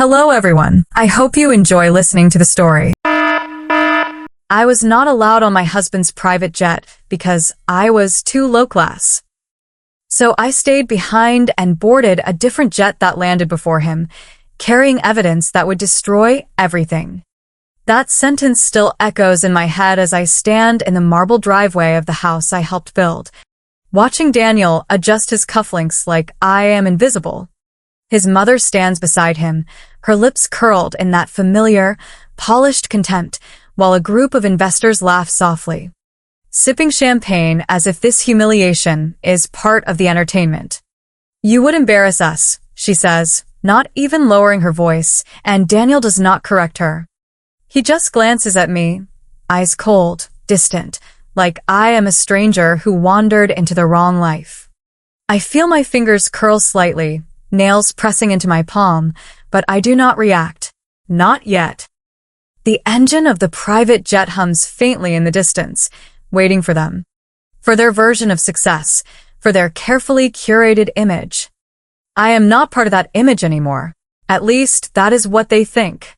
Hello everyone. I hope you enjoy listening to the story. I was not allowed on my husband's private jet because I was too low class. So I stayed behind and boarded a different jet that landed before him, carrying evidence that would destroy everything. That sentence still echoes in my head as I stand in the marble driveway of the house I helped build, watching Daniel adjust his cufflinks like I am invisible. His mother stands beside him, her lips curled in that familiar, polished contempt, while a group of investors laugh softly, sipping champagne as if this humiliation is part of the entertainment. "You would embarrass us," she says, not even lowering her voice, and Daniel does not correct her. He just glances at me, eyes cold, distant, like I am a stranger who wandered into the wrong life. I feel my fingers curl slightly, nails pressing into my palm, but I do not react. Not yet. The engine of the private jet hums faintly in the distance, waiting for them. For their version of success, for their carefully curated image. I am not part of that image anymore. At least, that is what they think.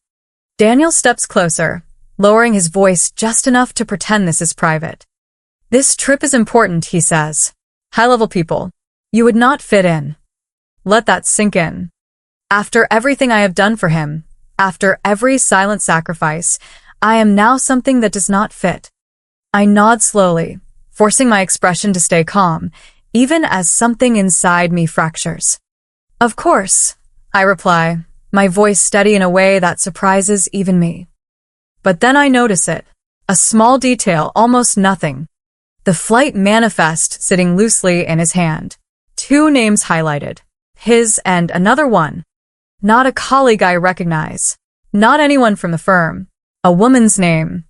Daniel steps closer, lowering his voice just enough to pretend this is private. "This trip is important," he says. "High-level people. You would not fit in." Let that sink in. After everything I have done for him, after every silent sacrifice, I am now something that does not fit. I nod slowly, forcing my expression to stay calm, even as something inside me fractures. "Of course," I reply, my voice steady in a way that surprises even me. But then I notice it. A small detail, almost nothing. The flight manifest sitting loosely in his hand. 2 names highlighted. His and another one. Not a colleague I recognize. Not anyone from the firm. A woman's name.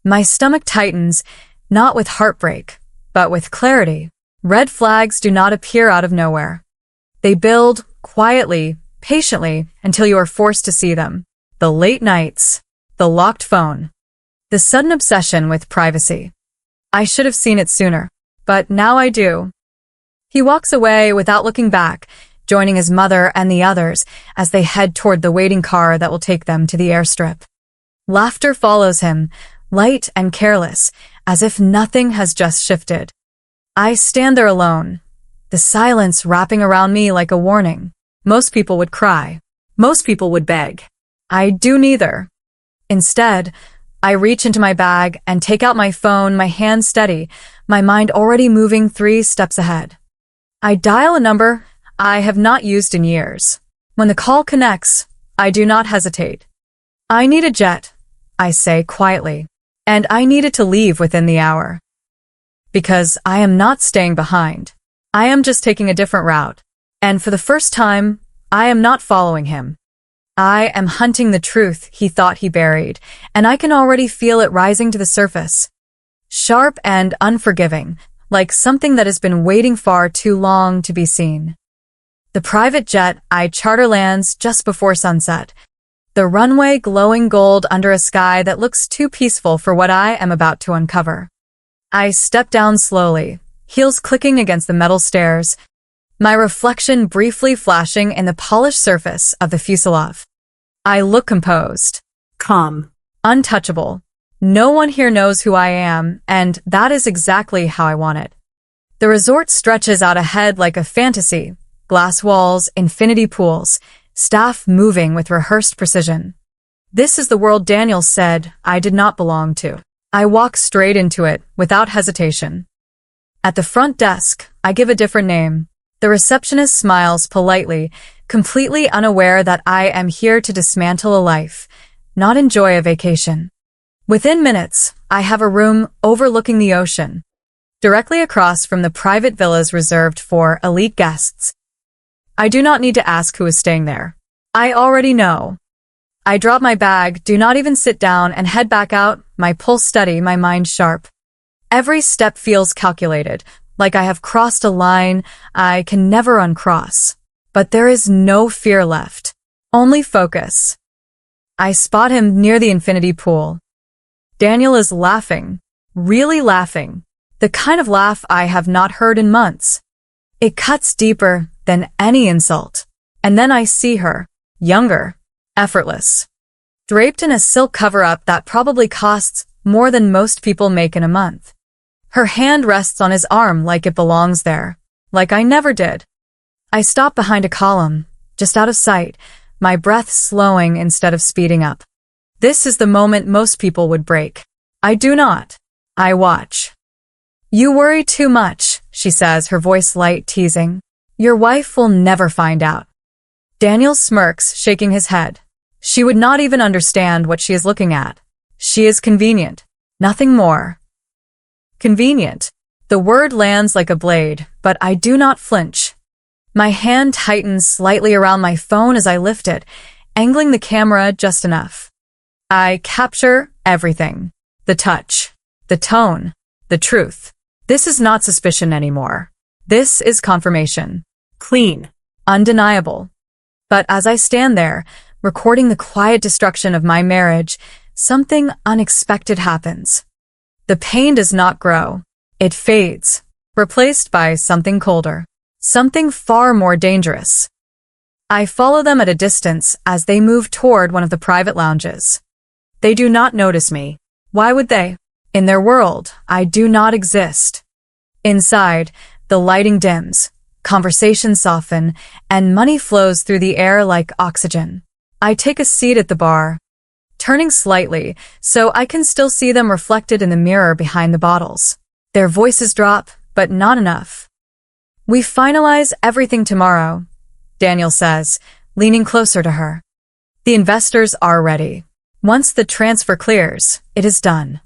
My stomach tightens, not with heartbreak, but with clarity. Red flags do not appear out of nowhere. They build, quietly, patiently, until you are forced to see them. The late nights. The locked phone. The sudden obsession with privacy. I should have seen it sooner, but now I do. He walks away without looking back, joining his mother and the others as they head toward the waiting car that will take them to the airstrip. Laughter follows him, light and careless, as if nothing has just shifted. I stand there alone, the silence wrapping around me like a warning. Most people would cry. Most people would beg. I do neither. Instead, I reach into my bag and take out my phone, my hand steady, my mind already moving 3 steps ahead. I dial a number I have not used in years. When the call connects, I do not hesitate. "I need a jet," I say quietly, and I needed to leave within the hour. Because I am not staying behind. I am just taking a different route. And for the first time, I am not following him. I am hunting the truth he thought he buried, and I can already feel it rising to the surface. Sharp and unforgiving, like something that has been waiting far too long to be seen. The private jet I charter lands just before sunset, the runway glowing gold under a sky that looks too peaceful for what I am about to uncover. I step down slowly, heels clicking against the metal stairs, my reflection briefly flashing in the polished surface of the fuselage. I look composed, calm, untouchable. No one here knows who I am, and that is exactly how I want it. The resort stretches out ahead like a fantasy. Glass walls, infinity pools, staff moving with rehearsed precision. This is the world Daniel said I did not belong to. I walk straight into it, without hesitation. At the front desk, I give a different name. The receptionist smiles politely, completely unaware that I am here to dismantle a life, not enjoy a vacation. Within minutes, I have a room overlooking the ocean, directly across from the private villas reserved for elite guests. I do not need to ask who is staying there. I already know. I drop my bag, do not even sit down, and head back out, my pulse steady, my mind sharp. Every step feels calculated, like I have crossed a line I can never uncross. But there is no fear left. Only focus. I spot him near the infinity pool. Daniel is laughing. Really laughing. The kind of laugh I have not heard in months. It cuts deeper than any insult. And then I see her. Younger. effortless. Draped in a silk cover-up that probably costs more than most people make in a month. Her hand rests on his arm like it belongs there, like I never did. I stop behind a column, just out of sight, my breath slowing instead of speeding up. This is the moment most people would break. I do not. I watch. You worry too much, she says, her voice light, teasing. Your wife will never find out. Daniel smirks, shaking his head. She would not even understand what she is looking at. She is convenient. Nothing more. Convenient. The word lands like a blade, but I do not flinch. My hand tightens slightly around my phone as I lift it, angling the camera just enough. I capture everything. The touch, the tone, the truth. This is not suspicion anymore. This is confirmation. Clean. Undeniable. But as I stand there, recording the quiet destruction of my marriage, something unexpected happens. The pain does not grow. It fades, replaced by something colder. Something far more dangerous. I follow them at a distance as they move toward one of the private lounges. They do not notice me. Why would they? In their world, I do not exist. Inside, the lighting dims, conversations soften, and money flows through the air like oxygen. I take a seat at the bar, turning slightly so I can still see them reflected in the mirror behind the bottles. Their voices drop, but not enough. We finalize everything tomorrow, Daniel says, leaning closer to her. The investors are ready. Once the transfer clears, it is done.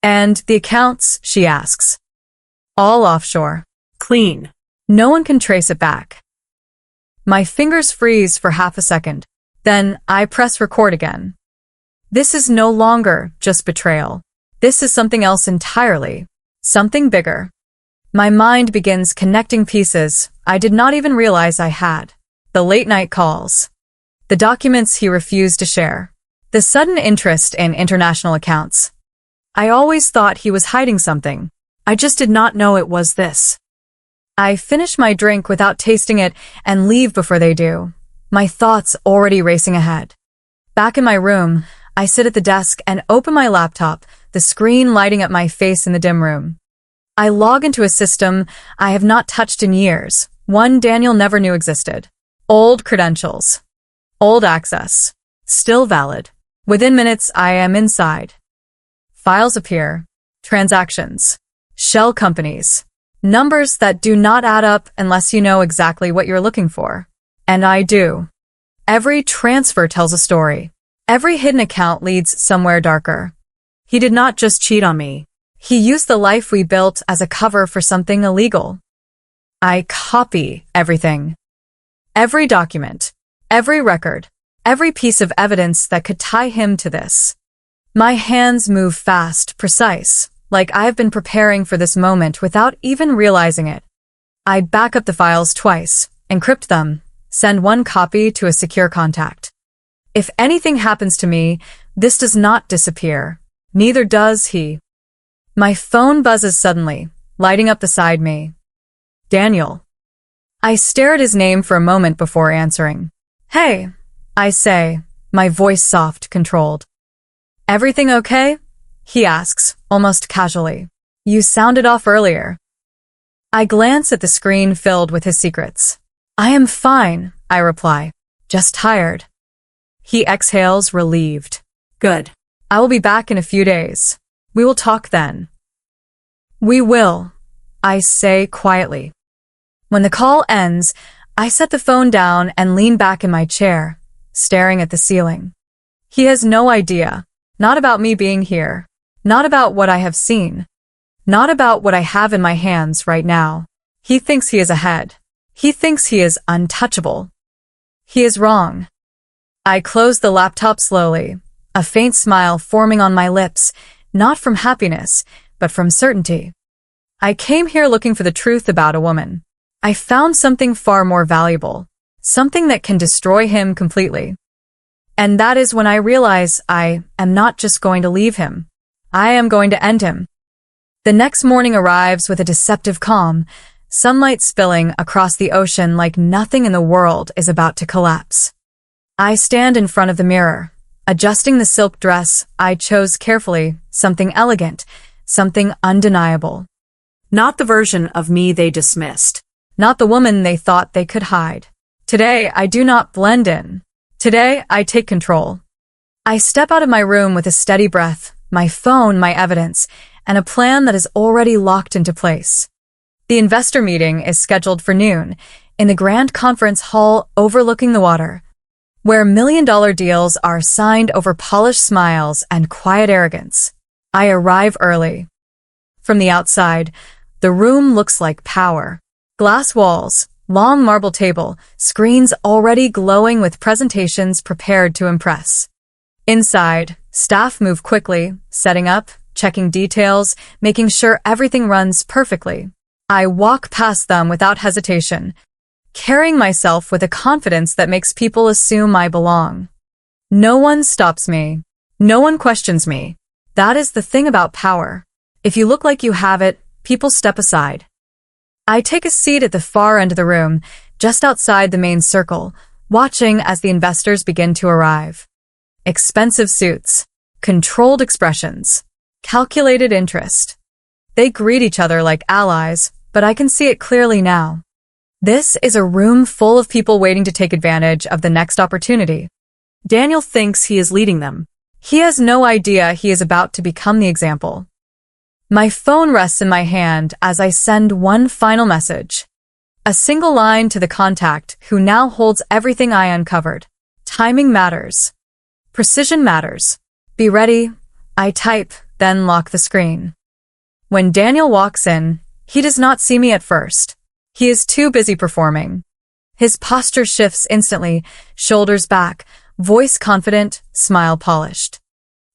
And the accounts, she asks. All offshore. Clean. No one can trace it back. My fingers freeze for half a second. Then I press record again. This is no longer just betrayal. This is something else entirely. Something bigger. My mind begins connecting pieces I did not even realize I had. The late-night calls. The documents he refused to share. The sudden interest in international accounts. I always thought he was hiding something. I just did not know it was this. I finish my drink without tasting it and leave before they do, my thoughts already racing ahead. Back in my room, I sit at the desk and open my laptop, the screen lighting up my face in the dim room. I log into a system I have not touched in years, one Daniel never knew existed. Old credentials. Old access. Still valid. Within minutes, I am inside. Files appear. Transactions. Shell companies. Numbers that do not add up unless you know exactly what you're looking for. And I do. Every transfer tells a story. Every hidden account leads somewhere darker. He did not just cheat on me. He used the life we built as a cover for something illegal. I copy everything. Every document. Every record. Every piece of evidence that could tie him to this. My hands move fast, precise, like I have been preparing for this moment without even realizing it. I back up the files twice, encrypt them, send one copy to a secure contact. If anything happens to me, this does not disappear. Neither does he. My phone buzzes suddenly, lighting up beside me. Daniel. I stare at his name for a moment before answering. Hey, I say, my voice soft, controlled. Everything okay? He asks, almost casually. You sounded off earlier. I glance at the screen filled with his secrets. I am fine, I reply. Just tired. He exhales, relieved. Good. I will be back in a few days. We will talk then. We will, I say quietly. When the call ends, I set the phone down and lean back in my chair, staring at the ceiling. He has no idea. Not about me being here. Not about what I have seen. Not about what I have in my hands right now. He thinks he is ahead. He thinks he is untouchable. He is wrong. I close the laptop slowly, a faint smile forming on my lips, not from happiness, but from certainty. I came here looking for the truth about a woman. I found something far more valuable, something that can destroy him completely. And that is when I realize I am not just going to leave him. I am going to end him. The next morning arrives with a deceptive calm, sunlight spilling across the ocean like nothing in the world is about to collapse. I stand in front of the mirror, adjusting the silk dress I chose carefully, something elegant, something undeniable. Not the version of me they dismissed. Not the woman they thought they could hide. Today, I do not blend in. Today, I take control. I step out of my room with a steady breath, my phone, my evidence, and a plan that is already locked into place. The investor meeting is scheduled for noon in the grand conference hall overlooking the water, where million-dollar deals are signed over polished smiles and quiet arrogance. I arrive early. From the outside, the room looks like power. Glass walls, long marble table, screens already glowing with presentations prepared to impress. Inside, staff move quickly, setting up, checking details, making sure everything runs perfectly. I walk past them without hesitation, carrying myself with a confidence that makes people assume I belong. No one stops me. No one questions me. That is the thing about power. If you look like you have it, people step aside. I take a seat at the far end of the room, just outside the main circle, watching as the investors begin to arrive. Expensive suits, controlled expressions, calculated interest. They greet each other like allies, but I can see it clearly now. This is a room full of people waiting to take advantage of the next opportunity. Daniel thinks he is leading them. He has no idea he is about to become the example. My phone rests in my hand as I send one final message. A single line to the contact who now holds everything I uncovered. Timing matters. Precision matters. Be ready. I type, then lock the screen. When Daniel walks in, he does not see me at first. He is too busy performing. His posture shifts instantly, shoulders back, voice confident, smile polished.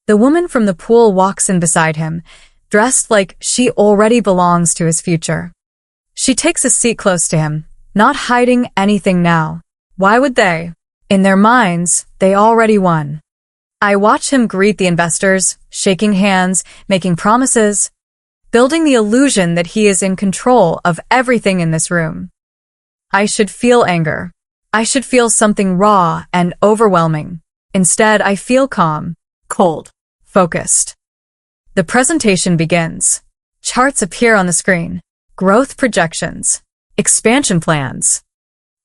The woman from the pool walks in beside him, dressed like she already belongs to his future. She takes a seat close to him, not hiding anything now. Why would they? In their minds, they already won. I watch him greet the investors, shaking hands, making promises, building the illusion that he is in control of everything in this room. I should feel anger. I should feel something raw and overwhelming. Instead, I feel calm, cold, focused. The presentation begins. Charts appear on the screen. Growth projections. Expansion plans.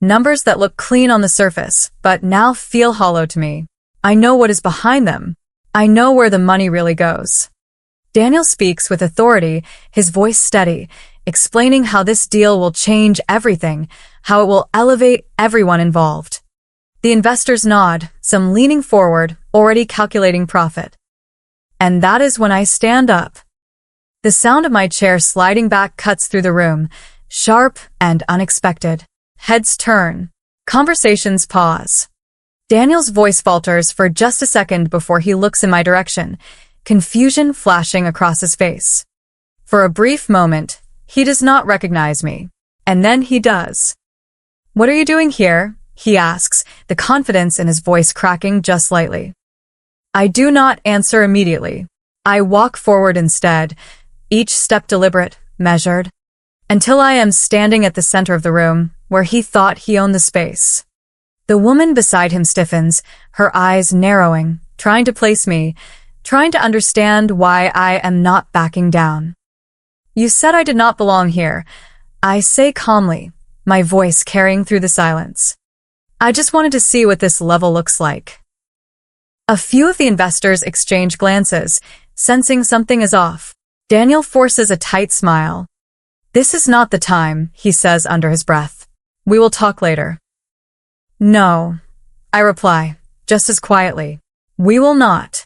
Numbers that look clean on the surface, but now feel hollow to me. I know what is behind them. I know where the money really goes. Daniel speaks with authority, his voice steady, explaining how this deal will change everything, how it will elevate everyone involved. The investors nod, some leaning forward, already calculating profit. And that is when I stand up. The sound of my chair sliding back cuts through the room, sharp and unexpected. Heads turn. Conversations pause. Daniel's voice falters for just a second before he looks in my direction, confusion flashing across his face. For a brief moment, he does not recognize me. And then he does. "What are you doing here?" he asks, the confidence in his voice cracking just slightly. I do not answer immediately. I walk forward instead, each step deliberate, measured, until I am standing at the center of the room, where he thought he owned the space. The woman beside him stiffens, her eyes narrowing, trying to place me, trying to understand why I am not backing down. "You said I did not belong here," I say calmly, my voice carrying through the silence. "I just wanted to see what this level looks like." A few of the investors exchange glances, sensing something is off. Daniel forces a tight smile. "This is not the time," he says under his breath. "We will talk later." "No," I reply, just as quietly. "We will not."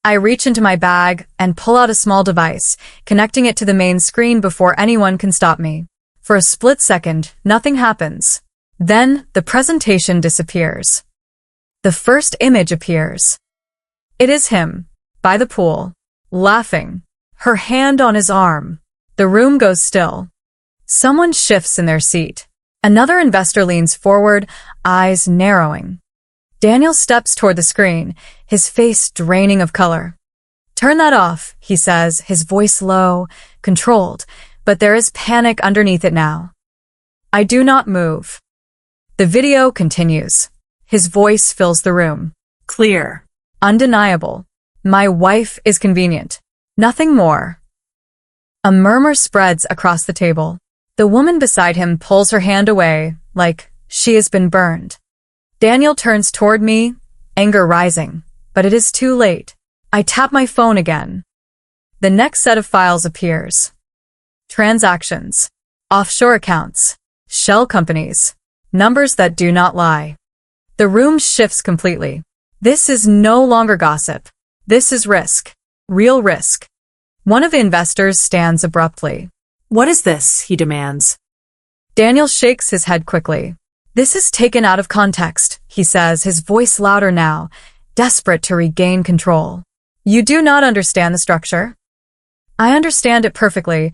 I reach into my bag and pull out a small device, connecting it to the main screen before anyone can stop me. For a split second, nothing happens. Then, the presentation disappears. The first image appears. It is him, by the pool, laughing, her hand on his arm. The room goes still. Someone shifts in their seat. Another investor leans forward, eyes narrowing. Daniel steps toward the screen, his face draining of color. "Turn that off," he says, his voice low, controlled, but there is panic underneath it now. I do not move. The video continues. His voice fills the room. Clear. Undeniable. My wife is convenient. Nothing more. A murmur spreads across the table. The woman beside him pulls her hand away, like she has been burned. Daniel turns toward me, anger rising, but it is too late. I tap my phone again. The next set of files appears. Transactions, offshore accounts, shell companies, numbers that do not lie. The room shifts completely. This is no longer gossip. This is risk. Real risk. One of the investors stands abruptly. What is this? He demands. Daniel shakes his head quickly. This is taken out of context, he says, his voice louder now, desperate to regain control. You do not understand the structure? I understand it perfectly.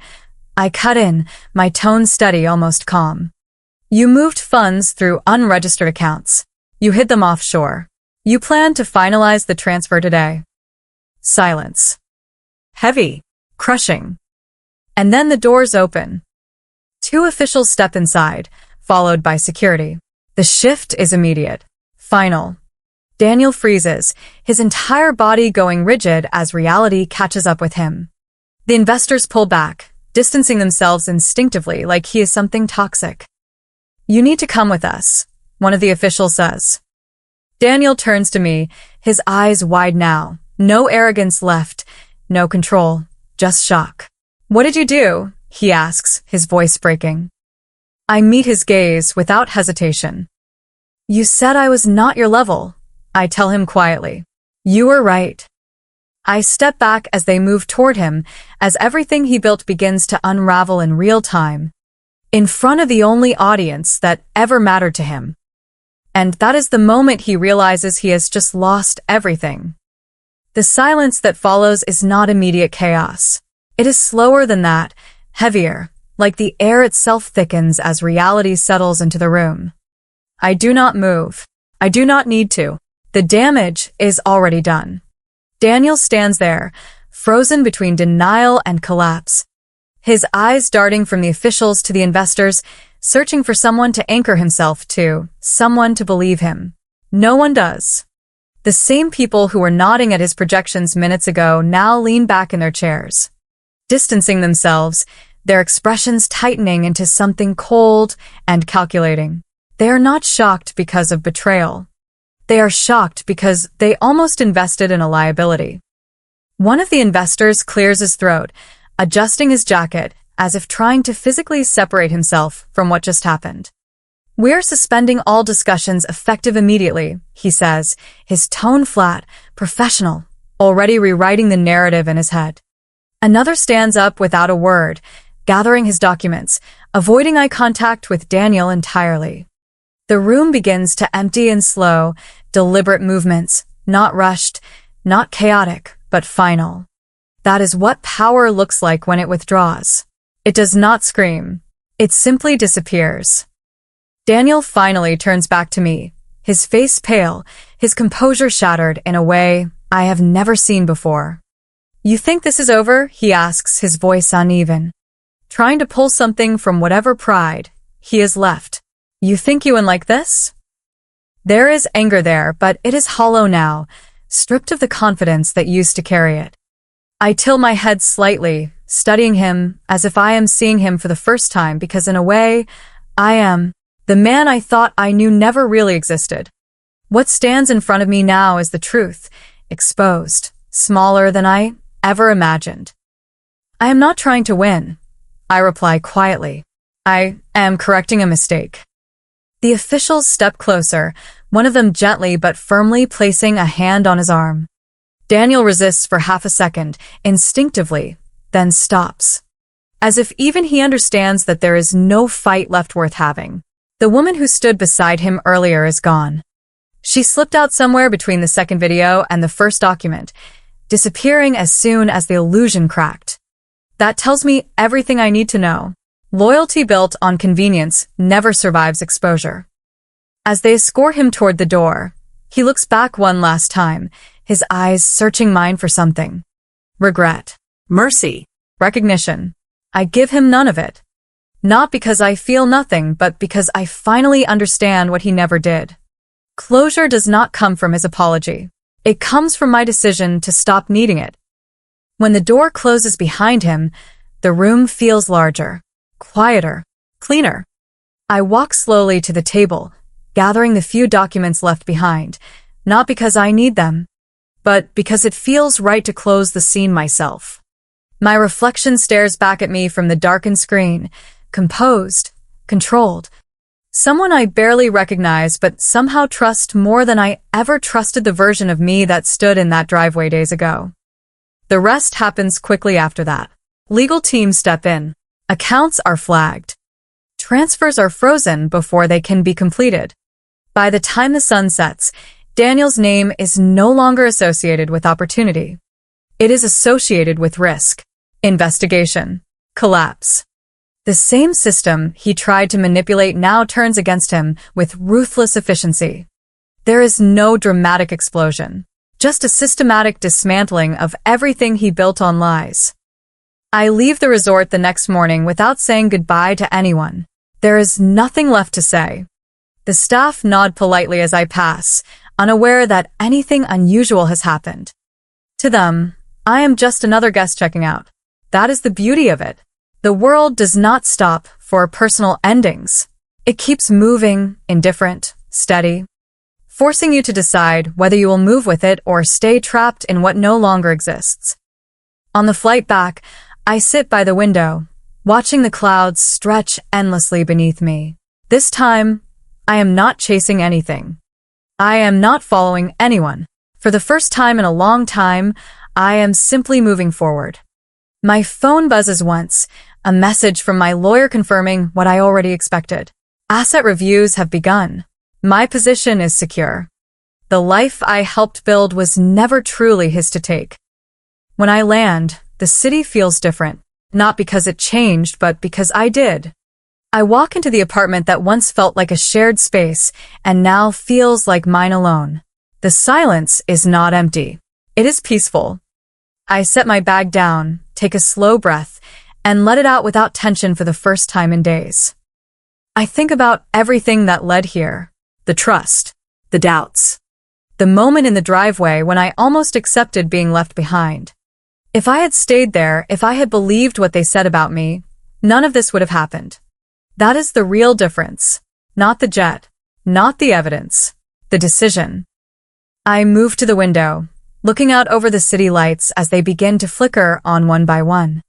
I cut in, my tone steady, almost calm. You moved funds through unregistered accounts. You hid them offshore. You plan to finalize the transfer today. Silence. Heavy. Crushing. And then the doors open. Two officials step inside, followed by security. The shift is immediate. Final. Daniel freezes, his entire body going rigid as reality catches up with him. The investors pull back, distancing themselves instinctively like he is something toxic. You need to come with us, one of the officials says. Daniel turns to me, his eyes wide now. No arrogance left, no control, just shock. What did you do? He asks, his voice breaking. I meet his gaze without hesitation. You said I was not your level, I tell him quietly. You were right. I step back as they move toward him, as everything he built begins to unravel in real time, in front of the only audience that ever mattered to him. And that is the moment he realizes he has just lost everything. The silence that follows is not immediate chaos. It is slower than that, heavier, like the air itself thickens as reality settles into the room. I do not move. I do not need to. The damage is already done. Daniel stands there, frozen between denial and collapse. His eyes darting from the officials to the investors, searching for someone to anchor himself to, someone to believe him. No one does. The same people who were nodding at his projections minutes ago now lean back in their chairs, distancing themselves, their expressions tightening into something cold and calculating. They are not shocked because of betrayal. They are shocked because they almost invested in a liability. One of the investors clears his throat, adjusting his jacket as if trying to physically separate himself from what just happened. We're suspending all discussions effective immediately, he says, his tone flat, professional, already rewriting the narrative in his head. Another stands up without a word, gathering his documents, avoiding eye contact with Daniel entirely. The room begins to empty in slow, deliberate movements, not rushed, not chaotic, but final. That is what power looks like when it withdraws. It does not scream. It simply disappears. Daniel finally turns back to me, his face pale, his composure shattered in a way I have never seen before. You think this is over? He asks, his voice uneven, trying to pull something from whatever pride he has left. You think you win like this? There is anger there, but it is hollow now, stripped of the confidence that used to carry it. I tilt my head slightly, studying him as if I am seeing him for the first time because in a way, I am the man I thought I knew never really existed. What stands in front of me now is the truth, exposed, smaller than I ever imagined. I am not trying to win, I reply quietly. I am correcting a mistake. The officials step closer, one of them gently but firmly placing a hand on his arm. Daniel resists for half a second, instinctively, then stops. As if even he understands that there is no fight left worth having. The woman who stood beside him earlier is gone. She slipped out somewhere between the second video and the first document, disappearing as soon as the illusion cracked. That tells me everything I need to know. Loyalty built on convenience never survives exposure. As they escort him toward the door, he looks back one last time, his eyes searching mine for something. Regret. Mercy. Recognition. I give him none of it. Not because I feel nothing, but because I finally understand what he never did. Closure does not come from his apology. It comes from my decision to stop needing it. When the door closes behind him, the room feels larger, quieter, cleaner. I walk slowly to the table, gathering the few documents left behind, not because I need them, but because it feels right to close the scene myself. My reflection stares back at me from the darkened screen, composed, controlled. Someone I barely recognize but somehow trust more than I ever trusted the version of me that stood in that driveway days ago. The rest happens quickly after that. Legal teams step in. Accounts are flagged. Transfers are frozen before they can be completed. By the time the sun sets, Daniel's name is no longer associated with opportunity. It is associated with risk, investigation, collapse. The same system he tried to manipulate now turns against him with ruthless efficiency. There is no dramatic explosion, just a systematic dismantling of everything he built on lies. I leave the resort the next morning without saying goodbye to anyone. There is nothing left to say. The staff nod politely as I pass, unaware that anything unusual has happened. To them, I am just another guest checking out. That is the beauty of it. The world does not stop for personal endings. It keeps moving, indifferent, steady, forcing you to decide whether you will move with it or stay trapped in what no longer exists. On the flight back, I sit by the window, watching the clouds stretch endlessly beneath me. This time, I am not chasing anything. I am not following anyone. For the first time in a long time, I am simply moving forward. My phone buzzes once, a message from my lawyer confirming what I already expected. Asset reviews have begun. My position is secure. The life I helped build was never truly his to take. When I land, the city feels different, not because it changed, but because I did. I walk into the apartment that once felt like a shared space and now feels like mine alone. The silence is not empty. It is peaceful. I set my bag down, take a slow breath, and let it out without tension for the first time in days. I think about everything that led here. The trust, the doubts, the moment in the driveway when I almost accepted being left behind. If I had stayed there, if I had believed what they said about me, none of this would have happened. That is the real difference. Not the jet, not the evidence, the decision. I move to the window, looking out over the city lights as they begin to flicker on one by one.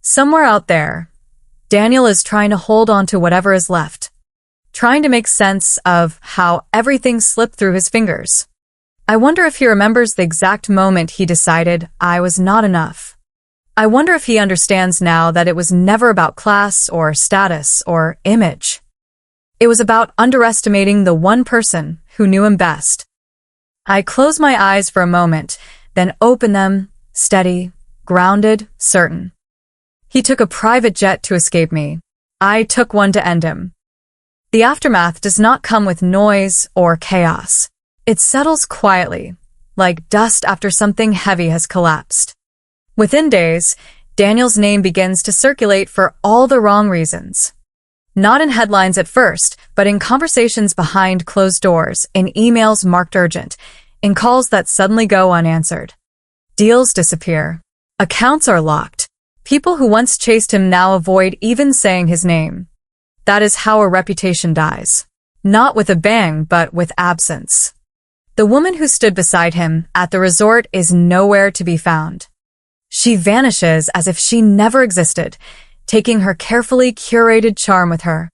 Somewhere out there, Daniel is trying to hold on to whatever is left, trying to make sense of how everything slipped through his fingers. I wonder if he remembers the exact moment he decided I was not enough. I wonder if he understands now that it was never about class or status or image. It was about underestimating the one person who knew him best. I close my eyes for a moment, then open them, steady, grounded, certain. He took a private jet to escape me. I took one to end him. The aftermath does not come with noise or chaos. It settles quietly, like dust after something heavy has collapsed. Within days, Daniel's name begins to circulate for all the wrong reasons. Not in headlines at first, but in conversations behind closed doors, in emails marked urgent, in calls that suddenly go unanswered. Deals disappear. Accounts are locked. People who once chased him now avoid even saying his name. That is how a reputation dies. Not with a bang, but with absence. The woman who stood beside him at the resort is nowhere to be found. She vanishes as if she never existed, taking her carefully curated charm with her,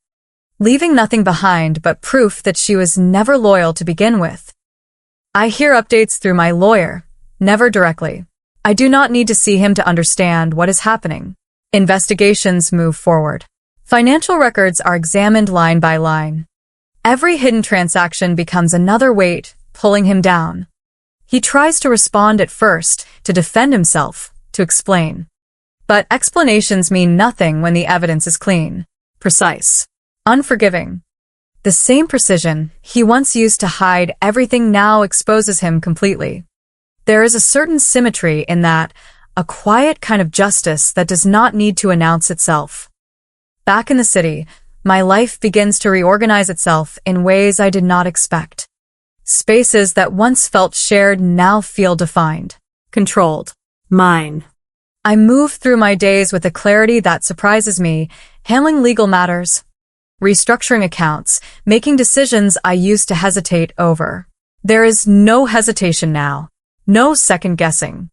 leaving nothing behind but proof that she was never loyal to begin with. I hear updates through my lawyer, never directly. I do not need to see him to understand what is happening. Investigations move forward. Financial records are examined line by line. Every hidden transaction becomes another weight, pulling him down. He tries to respond at first, to defend himself, to explain. But explanations mean nothing when the evidence is clean, precise, unforgiving. The same precision he once used to hide everything now exposes him completely. There is a certain symmetry in that, a quiet kind of justice that does not need to announce itself. Back in the city, my life begins to reorganize itself in ways I did not expect. Spaces that once felt shared now feel defined. Controlled. Mine. I move through my days with a clarity that surprises me, handling legal matters, restructuring accounts, making decisions I used to hesitate over. There is no hesitation now, no second guessing.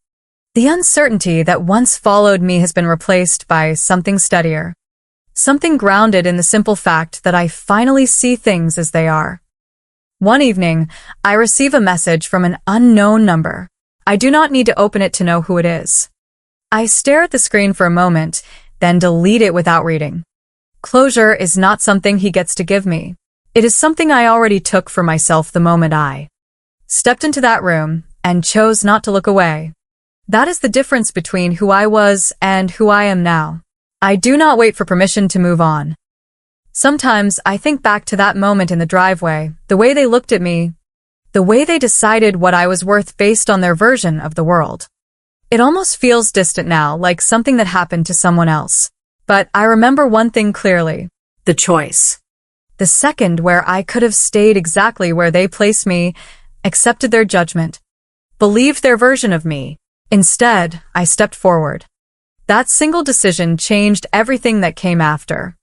The uncertainty that once followed me has been replaced by something steadier, something grounded in the simple fact that I finally see things as they are. One evening, I receive a message from an unknown number. I do not need to open it to know who it is. I stare at the screen for a moment, then delete it without reading. Closure is not something he gets to give me. It is something I already took for myself the moment I stepped into that room and chose not to look away. That is the difference between who I was and who I am now. I do not wait for permission to move on. Sometimes I think back to that moment in the driveway, the way they looked at me, the way they decided what I was worth based on their version of the world. It almost feels distant now, like something that happened to someone else. But I remember one thing clearly. The choice. The second where I could have stayed exactly where they placed me, accepted their judgment, believed their version of me. Instead, I stepped forward. That single decision changed everything that came after.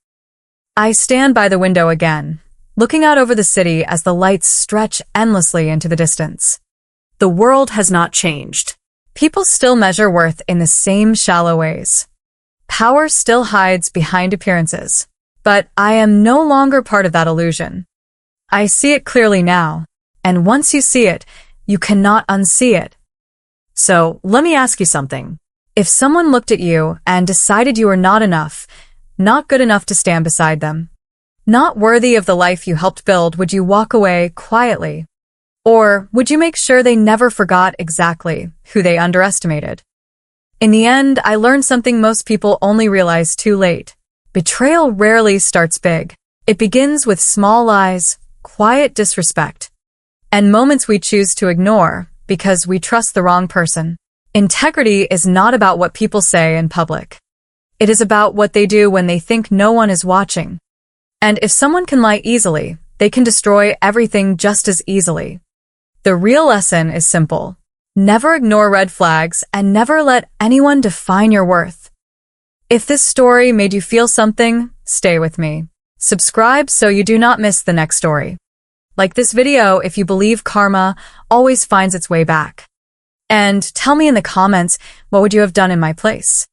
I stand by the window again, looking out over the city as the lights stretch endlessly into the distance. The world has not changed. People still measure worth in the same shallow ways. Power still hides behind appearances. But I am no longer part of that illusion. I see it clearly now, and once you see it, you cannot unsee it. So, let me ask you something. If someone looked at you and decided you were not enough, not good enough to stand beside them, not worthy of the life you helped build, would you walk away quietly? Or would you make sure they never forgot exactly who they underestimated? In the end, I learned something most people only realize too late. Betrayal rarely starts big. It begins with small lies, quiet disrespect, and moments we choose to ignore because we trust the wrong person. Integrity is not about what people say in public. It is about what they do when they think no one is watching. And if someone can lie easily, they can destroy everything just as easily. The real lesson is simple. Never ignore red flags and never let anyone define your worth. If this story made you feel something, stay with me. Subscribe so you do not miss the next story. Like this video if you believe karma always finds its way back. And tell me in the comments, what would you have done in my place?